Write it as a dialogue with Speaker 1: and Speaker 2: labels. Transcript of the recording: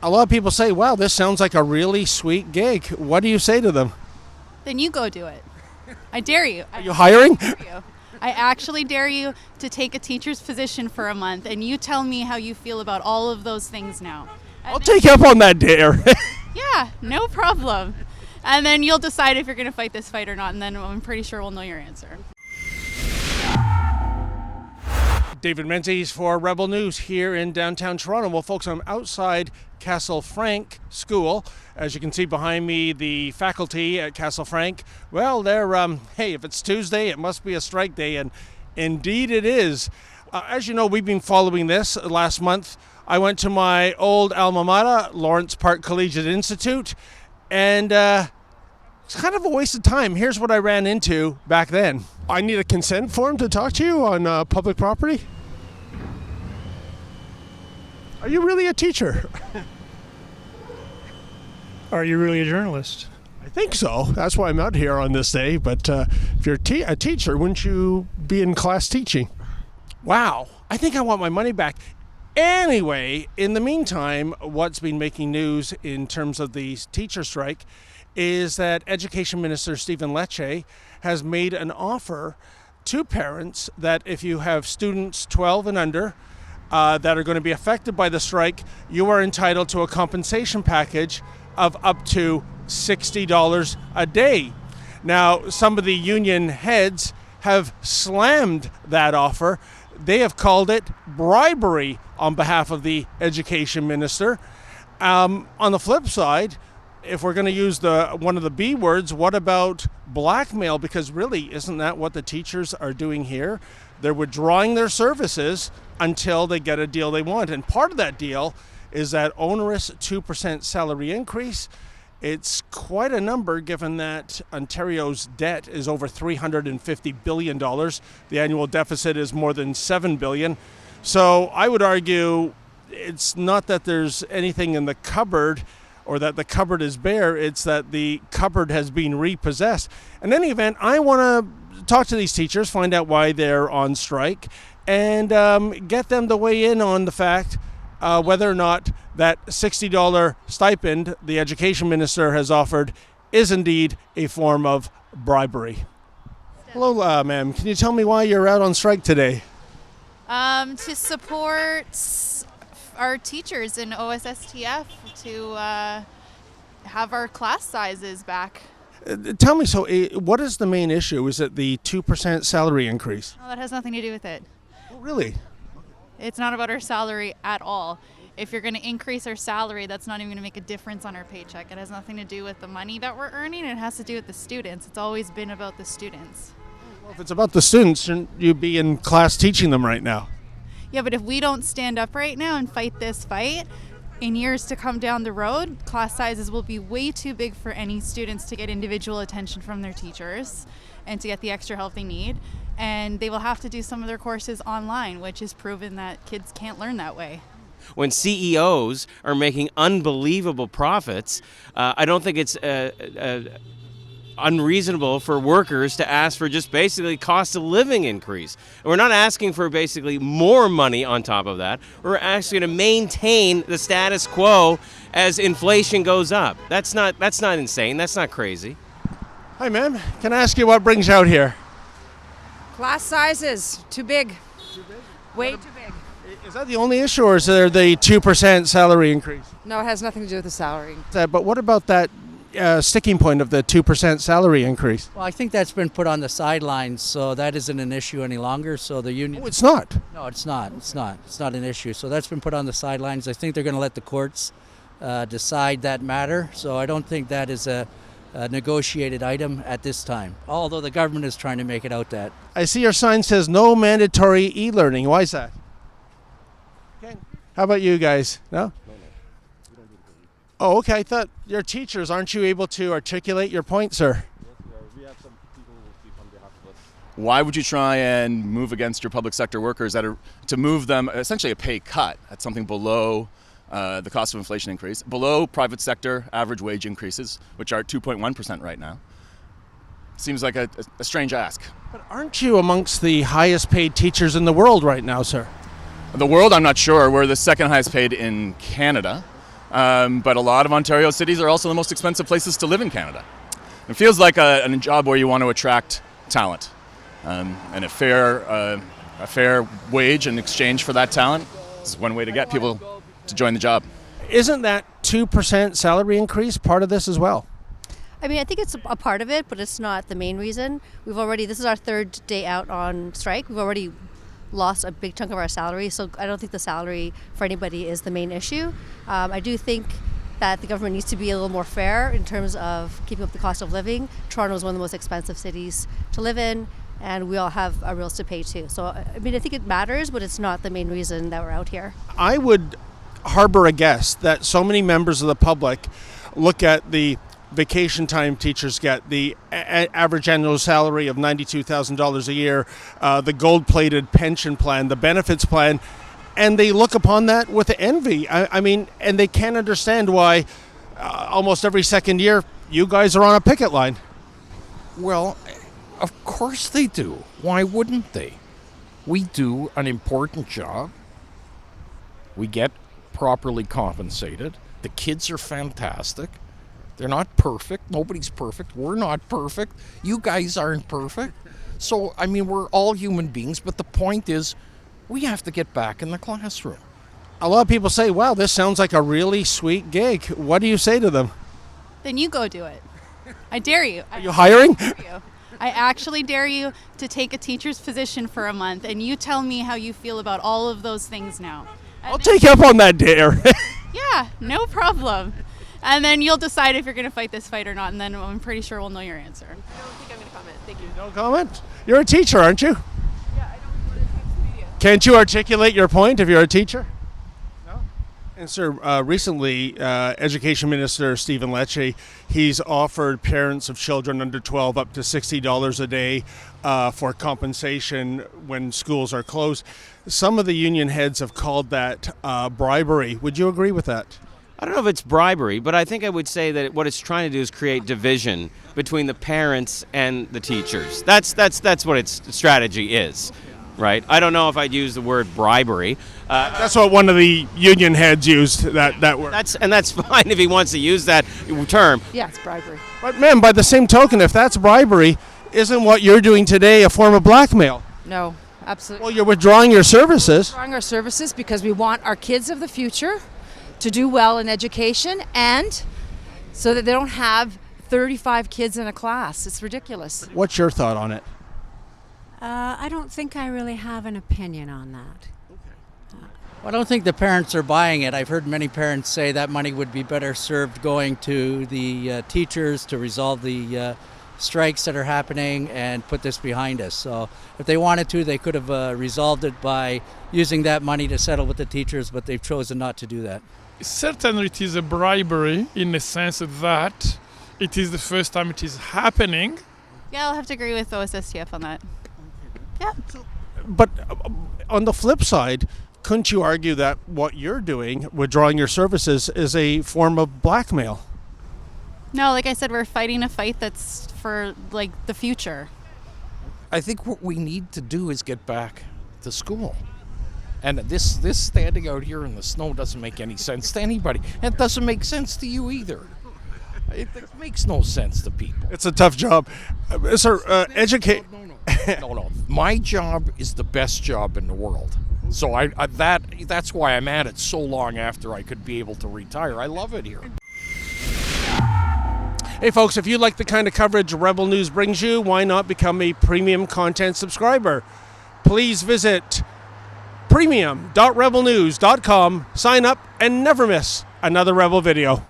Speaker 1: a lot of people say, wow, this sounds like a really sweet gig. What do you say to them?
Speaker 2: Then you go do it. I dare you.
Speaker 1: Are you hiring?
Speaker 2: I actually dare you to take a teacher's position for a month, and you tell me how you feel about all of those things now.
Speaker 1: I'll take you up on that dare.
Speaker 2: Yeah, no problem. And then you'll decide if you're going to fight this fight or not, and then I'm pretty sure we'll know your answer.
Speaker 1: David Menzies for Rebel News here in downtown Toronto. Well, folks, I'm outside Castle Frank School. As you can see behind me, the faculty at Castle Frank, well, they're, hey, if it's Tuesday, it must be a strike day, and indeed it is. As you know, we've been following this last month. I went to my old alma mater, Lawrence Park Collegiate Institute, and it's kind of a waste of time. Here's what I ran into back then. I need a consent form to talk to you on public property. Are you really a teacher?
Speaker 3: Are you really a journalist?
Speaker 1: I think so. That's why I'm out here on this day. But if you're a teacher, wouldn't you be in class teaching? Wow. I think I want my money back. Anyway, in the meantime, what's been making news in terms of the teacher strike is that Education Minister Stephen Lecce has made an offer to parents that if you have students 12 and under that are going to be affected by the strike, you are entitled to a compensation package of up to $60 a day. Now, some of the union heads have slammed that offer. They have called it bribery on behalf of the education minister. On the flip side, if we're going to use one of the B words, what about blackmail? Because really, isn't that what the teachers are doing here? They're withdrawing their services until they get a deal they want. And part of that deal is that onerous 2% salary increase. It's quite a number given that Ontario's debt is over $350 billion. The annual deficit is more than $7 billion. So I would argue it's not that there's anything in the cupboard or that the cupboard is bare, it's that the cupboard has been repossessed. In any event, I want to talk to these teachers, find out why they're on strike, and get them to weigh in on the fact whether or not that $60 stipend the education minister has offered is indeed a form of bribery. Hello, ma'am. Can you tell me why you're out on strike today?
Speaker 2: To support our teachers in OSSTF to have our class sizes back.
Speaker 1: Tell me, so what is the main issue? Is it the 2% salary increase?
Speaker 2: No, that has nothing to do with it.
Speaker 1: Oh, really?
Speaker 2: It's not about our salary at all. If you're going to increase our salary, that's not even going to make a difference on our paycheck. It has nothing to do with the money that we're earning. It has to do with the students. It's always been about the students.
Speaker 1: Well, if it's about the students, shouldn't you be in class teaching them right now?
Speaker 2: Yeah, but if we don't stand up right now and fight this fight, in years to come down the road, class sizes will be way too big for any students to get individual attention from their teachers and to get the extra help they need. And they will have to do some of their courses online, which is proven that kids can't learn that way.
Speaker 4: When CEOs are making unbelievable profits, I don't think it's unreasonable for workers to ask for just basically cost of living increase. We're not asking for basically more money on top of that. We're asking to maintain the status quo as inflation goes up. That's not insane. That's not crazy.
Speaker 1: Hi, ma'am. Can I ask you what brings you out here?
Speaker 5: Class sizes, too big.
Speaker 1: Too big?
Speaker 5: Way too big.
Speaker 1: Is that the only issue, or is there the 2% salary increase?
Speaker 5: No, it has nothing to do with the salary.
Speaker 1: But what about that sticking point of the 2% salary increase?
Speaker 6: Well, I think that's been put on the sidelines, so that isn't an issue any longer. So the union.
Speaker 1: Oh, it's not?
Speaker 6: No, it's not. It's not. It's not an issue. So that's been put on the sidelines. I think they're going to let the courts decide that matter. So I don't think that is a negotiated item at this time, although the government is trying to make it out that.
Speaker 1: I see your sign says no mandatory e-learning. Why is that? Okay. How about you guys? No? Oh, okay. I thought you're teachers. Aren't you able to articulate your point, sir?
Speaker 7: We have some people who will speak on behalf of us. Why would you try and move against your public sector workers to move them essentially a pay cut at something below the cost of inflation increase, below private sector average wage increases, which are at 2.1% right now? Seems like a strange ask.
Speaker 1: But aren't you amongst the highest paid teachers in the world right now, sir?
Speaker 7: The world, I'm not sure. We're the second highest paid in Canada. but a lot of Ontario cities are also the most expensive places to live in Canada. It feels like a job where you want to attract talent, and a fair wage in exchange for that talent is one way to get people to join the job.
Speaker 1: Isn't that 2% salary increase part of this as well?
Speaker 8: I mean, I think it's a part of it, but it's not the main reason. This is our third day out on strike. We've already lost a big chunk of our salary, so I don't think the salary for anybody is the main issue. I do think that the government needs to be a little more fair in terms of keeping up the cost of living. Toronto is one of the most expensive cities to live in, and we all have our bills to pay too. So, I mean, I think it matters, but it's not the main reason that we're out here.
Speaker 1: I would harbor a guess that so many members of the public look at the vacation time teachers get, the average annual salary of $92,000 a year, the gold-plated pension plan, the benefits plan, and they look upon that with envy. I mean, and they can't understand why almost every second year you guys are on a picket line.
Speaker 9: Well, of course they do. Why wouldn't they? We do an important job. We get properly compensated. The kids are fantastic. They're not perfect. Nobody's perfect. We're not perfect. You guys aren't perfect. So, I mean, we're all human beings, but the point is we have to get back in the classroom.
Speaker 1: A lot of people say, wow, this sounds like a really sweet gig. What do you say to them?
Speaker 2: Then you go do it. I dare you.
Speaker 1: Are you hiring?
Speaker 2: I actually dare you to take a teacher's position for a month, and you tell me how you feel about all of those things now.
Speaker 1: I'll take you up on that dare.
Speaker 2: Yeah, no problem. And then you'll decide if you're going to fight this fight or not, and then I'm pretty sure we'll know your answer.
Speaker 5: I don't think I'm going to comment. Thank you.
Speaker 1: No comment? You're a teacher, aren't you?
Speaker 5: Yeah, I don't want to teach the media.
Speaker 1: Can't you articulate your point if you're a teacher? No. And sir, recently, Education Minister Stephen Lecce, he's offered parents of children under 12 up to $60 a day for compensation when schools are closed. Some of the union heads have called that bribery. Would you agree with that?
Speaker 4: I don't know if it's bribery, but I think I would say that what it's trying to do is create division between the parents and the teachers. That's what its strategy is, right? I don't know if I'd use the word bribery.
Speaker 1: That's what one of the union heads used, that word.
Speaker 4: That's fine if he wants to use that term.
Speaker 5: Yeah, it's bribery.
Speaker 1: But ma'am, by the same token, if that's bribery, isn't what you're doing today a form of blackmail?
Speaker 5: No, absolutely.
Speaker 1: Well, you're withdrawing your services.
Speaker 5: Withdrawing our services because we want our kids of the future to do well in education, and so that they don't have 35 kids in a class. It's ridiculous.
Speaker 1: What's your thought on it?
Speaker 10: I don't think I really have an opinion on that.
Speaker 6: I don't think the parents are buying it. I've heard many parents say that money would be better served going to the teachers to resolve the strikes that are happening and put this behind us. So if they wanted to, they could have resolved it by using that money to settle with the teachers, but they've chosen not to do that.
Speaker 3: Certainly it is a bribery in the sense that it is the first time it is happening.
Speaker 2: Yeah, I'll have to agree with OSSTF on that. Yeah.
Speaker 1: But on the flip side, couldn't you argue that what you're doing, withdrawing your services, is a form of blackmail?
Speaker 2: No, like I said, we're fighting a fight that's for like the future.
Speaker 9: I think what we need to do is get back to school. And this standing out here in the snow doesn't make any sense to anybody. And it doesn't make sense to you either. It makes no sense to people.
Speaker 1: It's a tough job. Sir, educate...
Speaker 9: No. My job is the best job in the world. So that's why I'm at it so long after I could be able to retire. I love it here.
Speaker 1: Hey folks, if you like the kind of coverage Rebel News brings you, why not become a premium content subscriber? Please visit premium.rebelnews.com, sign up, and never miss another Rebel video.